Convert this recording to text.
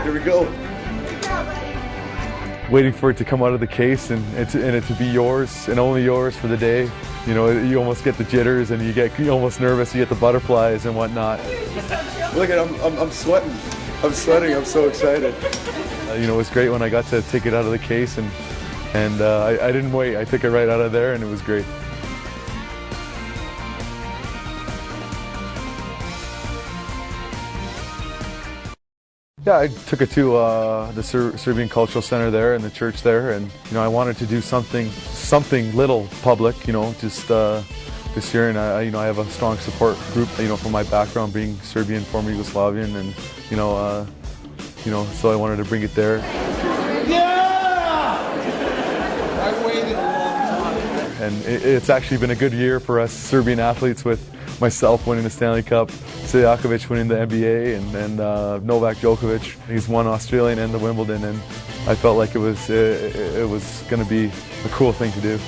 Here we go. Waiting for it to come out of the case and it to be yours and only yours for the day. You know, you almost get the jitters and you get almost nervous. You get the butterflies and whatnot. Look at I'm sweating. I'm sweating. I'm so excited. You know, it was great when I got to take it out of the case and I didn't wait. I took it right out of there and it was great. Yeah, I took it to the Serbian Cultural Center there and the church there, and you know I wanted to do something little public, you know, just this year. And I have a strong support group, you know, from my background being Serbian, former Yugoslavian, and you know, so I wanted to bring it there. Yeah! I waited a long time. And it's actually been a good year for us Serbian athletes, with myself winning the Stenli Kup, Siljakovic winning the NBA, and Novak Djokovic. He's won Australian and the Wimbledon, and I felt like it was going to be a cool thing to do.